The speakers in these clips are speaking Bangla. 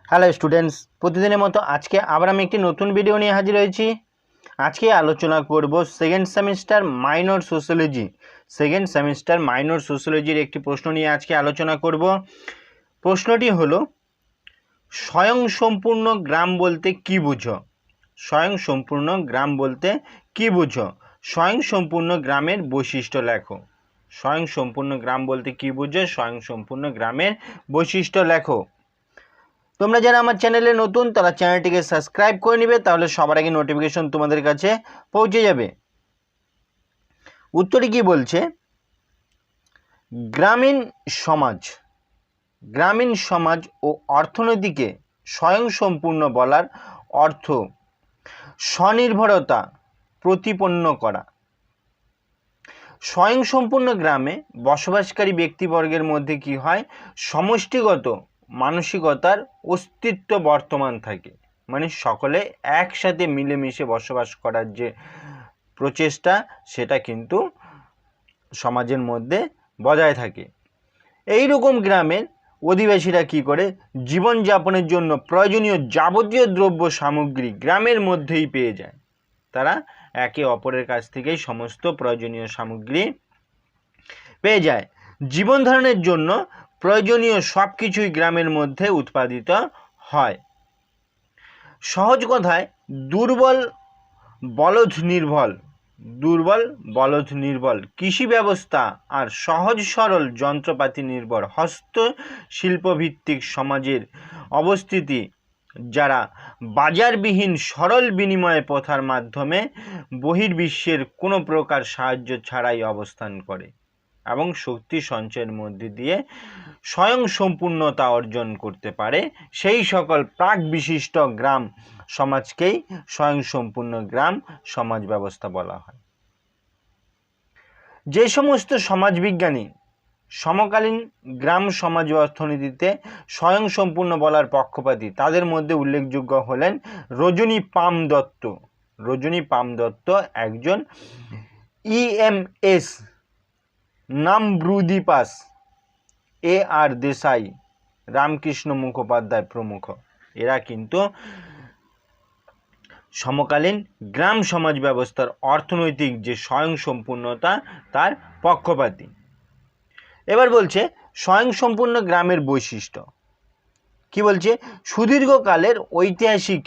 হ্যালো স্টুডেন্টস, প্রতিদিনের মতো আজকে আবার আমি একটি নতুন ভিডিও নিয়ে হাজির হয়েছি। আজকে আলোচনা করব সেকেন্ড সেমিস্টার মাইনর সোশ্যোলজির একটি প্রশ্ন নিয়ে আজকে আলোচনা করব। প্রশ্নটি হলো, স্বয়ংসম্পূর্ণ গ্রাম বলতে কি বুঝো? স্বয়ংসম্পূর্ণ গ্রাম বলতে কি বুঝো? স্বয়ংসম্পূর্ণ গ্রামের বৈশিষ্ট্য লেখো। স্বয়ংসম্পূর্ণ গ্রাম বলতে কি বুঝো? স্বয়ংসম্পূর্ণ গ্রামের বৈশিষ্ট্য লেখো। তোমরা যারা আমার চ্যানেলে নতুন তারা চ্যানেলটিকে সাবস্ক্রাইব করে নেবে, তাহলে সবার আগে নোটিফিকেশন তোমাদের কাছে পৌঁছে যাবে। উত্তরে কি বলছে? গ্রামীণ সমাজ ও অর্থনীতিকে স্বয়ংসম্পূর্ণ বলার অর্থ স্বনির্ভরতা প্রতিপন্ন করা। স্বয়ংসম্পূর্ণ গ্রামে বসবাসকারী ব্যক্তিবর্গের মধ্যে কি হয়? সমষ্টিগত মানসিকতার অস্তিত্ব বর্তমান থাকে, মানে সকলে একসাথে মিলেমিশে বসবাস করার যে প্রচেষ্টা সেটা কিন্তু সমাজের মধ্যে বজায় থাকে। এই রকম গ্রামের অধিবাসীরা কি করে? জীবনযাপনের জন্য প্রয়োজনীয় যাবতীয় দ্রব্য সামগ্রী গ্রামের মধ্যেই পেয়ে যায়। তারা একে অপরের কাছ থেকেই সমস্ত প্রয়োজনীয় সামগ্রী পেয়ে যায়। জীবন ধারণের জন্য প্রয়োজনীয় সব কিছুই গ্রামের মধ্যে উৎপাদিত হয়। সহজ কথায় দুর্বল বলদ নির্ভর কৃষি ব্যবস্থা আর সহজ সরল যন্ত্রপাতি নির্ভর হস্তশিল্পভিত্তিক সমাজের অবস্থিতি, যারা বাজারবিহীন সরল বিনিময় প্রথার মাধ্যমে বহির্বিশ্বের কোনো প্রকার সাহায্য ছাড়াই অবস্থান করে এবং শক্তি সঞ্চয়ের মধ্যে দিয়ে স্বয়ংসম্পূর্ণতা অর্জন করতে পারে, সেই সকল প্রাক বিশিষ্ট গ্রাম সমাজকেই স্বয়ংসম্পূর্ণ গ্রাম সমাজ ব্যবস্থা বলা হয়। যে সমস্ত সমাজবিজ্ঞানী সমকালীন গ্রাম সমাজ অর্থনীতিতে স্বয়ংসম্পূর্ণ বলার পক্ষপাতী, তাদের মধ্যে উল্লেখযোগ্য হলেন রজনী পাম দত্ত একজন, EMS নামব্রুদিপাস, AR দেশাই, রামকৃষ্ণ মুখোপাধ্যায় প্রমুখ। এরা কিন্তু সমকালীন গ্রাম সমাজ ব্যবস্থার অর্থনৈতিক যে স্বয়ংসম্পূর্ণতা তার পক্ষপাতী। এবার বলছে স্বয়ংসম্পূর্ণ গ্রামের বৈশিষ্ট্য। কি বলছে? সুদীর্ঘকালের ঐতিহাসিক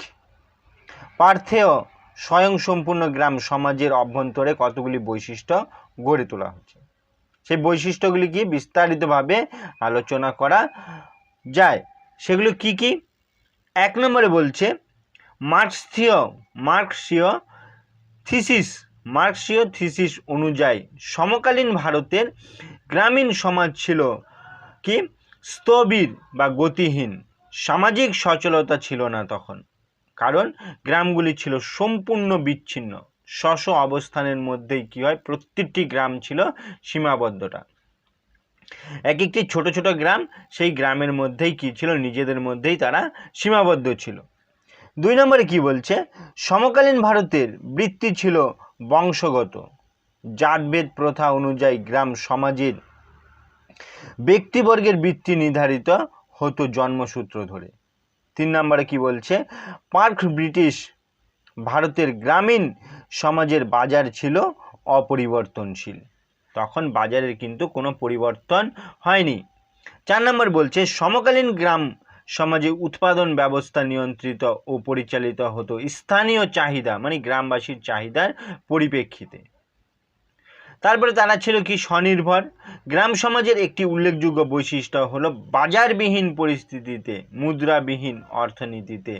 পার্থেয় স্বয়ংসম্পূর্ণ গ্রাম সমাজের অভ্যন্তরে কতগুলি বৈশিষ্ট্য গড়ে তোলা হচ্ছে। সেই বৈশিষ্ট্যগুলি কি বিস্তারিতভাবে আলোচনা করা যায়। সেগুলো কি কি? 1 নম্বরে বলছে মার্ক্সীয় থিসিস অনুযায়ী সমকালীন ভারতের গ্রামীণ সমাজ ছিল কি? স্থবির বা গতিহীন। সামাজিক সচলতা ছিল না তখন, কারণ গ্রামগুলি ছিল সম্পূর্ণ বিচ্ছিন্ন। স্ব অবস্থানের মধ্যেই কি হয়? প্রত্যেকটি গ্রাম ছিল সীমাবদ্ধতা। এক একটি ছোট ছোট গ্রাম, সেই গ্রামের মধ্যেই কি ছিল? নিজেদের মধ্যেই তারা সীমাবদ্ধ ছিল। 2 নম্বরে কি বলছে? সমকালীন ভারতের বৃত্তি ছিল বংশগত। জাতভেদ প্রথা অনুযায়ী গ্রাম সমাজের ব্যক্তিবর্গের বৃত্তি নির্ধারিত হতো জন্মসূত্র ধরে। 3 নম্বরে কি বলছে? পার্ক ব্রিটিশ ভারতের গ্রামীণ সমাজের বাজার ছিল অপরিবর্তনশীল। তখন বাজারের কিন্তু কোনো পরিবর্তন হয়নি। 4 নম্বর বলছে সমকালীন গ্রাম সমাজে উৎপাদন ব্যবস্থা নিয়ন্ত্রিত ও পরিচালিত হতো স্থানীয় চাহিদা, মানে গ্রামবাসীর চাহিদার পরিপ্রেক্ষিতে। তারপরে তারা ছিল কি? স্বনির্ভর। গ্রাম সমাজের একটি উল্লেখযোগ্য বৈশিষ্ট্য হলো বাজারবিহীন পরিস্থিতিতে, মুদ্রাবিহীন অর্থনীতিতে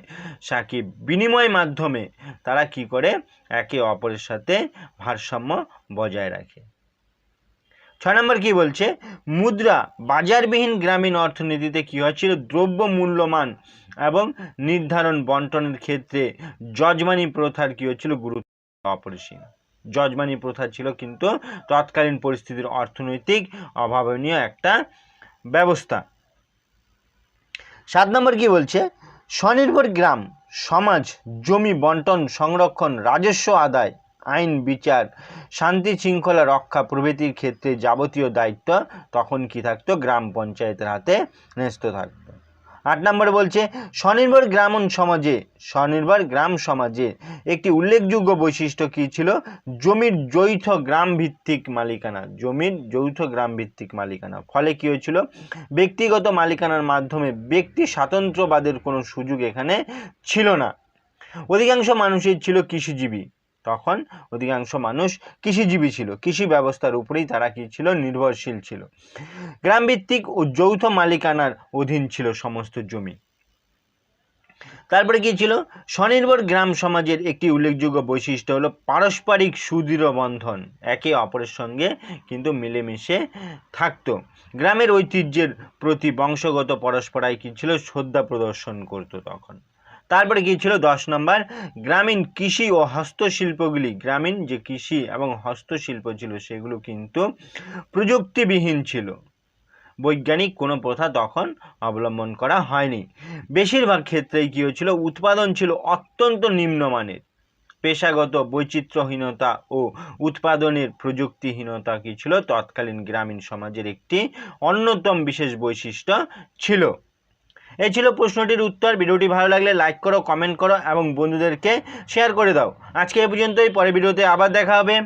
সাকিব বিনিময় মাধ্যমে তারা কি করে? একে অপরের সাথে ভারসাম্য বজায় রাখে। 6 নম্বর কি বলছে? মুদ্রা বাজারবিহীন গ্রামীণ অর্থনীতিতে কি হচ্ছিল? দ্রব্য মূল্যমান এবং নির্ধারণ বন্টনের ক্ষেত্রে যজমানি প্রথার কি হচ্ছিল? গুরুত্ব অপরিসীম। যজমানি প্রথা ছিল কিন্তু তৎকালীন পরিস্থিতির অর্থনৈতিক অভাবনীয় একটা ব্যবস্থা। 7 নম্বর কি বলছে? স্বনির্ভর গ্রাম সমাজ জমি বন্টন, সংরক্ষণ, রাজস্ব আদায়, আইন বিচার, শান্তি শৃঙ্খলা রক্ষা প্রভৃতির ক্ষেত্রে যাবতীয় দায়িত্ব তখন কি থাকতো? গ্রাম পঞ্চায়েতের হাতে ন্যস্ত থাকতো। 8 নম্বরে বলছে স্বনির্ভর গ্রাম সমাজে একটি উল্লেখযোগ্য বৈশিষ্ট্য কি ছিল? জমির যৌথ গ্রাম ভিত্তিক মালিকানা। ফলে কি হয়েছিল? ব্যক্তিগত মালিকানার মাধ্যমে ব্যক্তি স্বাতন্ত্র্যবাদের কোনো সুযোগ এখানে ছিল না। অধিকাংশ মানুষই ছিল কৃষিজীবী। তখন অধিকাংশ মানুষ কৃষিজীবী ছিল, কৃষি ব্যবস্থার উপরেই তারা কি ছিল? নির্ভরশীল ছিল। গ্রামভিত্তিক ও যৌথ মালিকানার অধীন ছিল সমস্ত জমি। তারপরে কি ছিল? স্বনির্ভর গ্রাম সমাজের একটি উল্লেখযোগ্য বৈশিষ্ট্য হলো পারস্পরিক সুদৃঢ় বন্ধন, একে অপরের সঙ্গে কিন্তু মিলেমিশে থাকতো। গ্রামের ঐতিহ্যের প্রতি বংশগত পরস্পরাই কি ছিল? শ্রদ্ধা প্রদর্শন করতো তখন। তারপরে কি ছিল? 10 নম্বর, গ্রামীণ কৃষি ও হস্তশিল্পগুলি, গ্রামীণ যে কৃষি এবং হস্তশিল্প ছিল সেগুলো কিন্তু প্রযুক্তিবিহীন ছিল। বৈজ্ঞানিক কোনো প্রথা তখন অবলম্বন করা হয়নি। বেশিরভাগ ক্ষেত্রেই কি হয়েছিল? উৎপাদন ছিল অত্যন্ত নিম্নমানের। পেশাগত বৈচিত্র্যহীনতা ও উৎপাদনের প্রযুক্তিহীনতা কি ছিল? তৎকালীন গ্রামীণ সমাজের একটি অন্যতম বিশেষ বৈশিষ্ট্য ছিল। এই ছিল প্রশ্নটির উত্তর। ভিডিওটি ভালো লাগলে লাইক করো, কমেন্ট করো এবং বন্ধুদেরকে শেয়ার করে দাও। আজকে এই পর্যন্তই, পরের ভিডিওতে আবার দেখা হবে।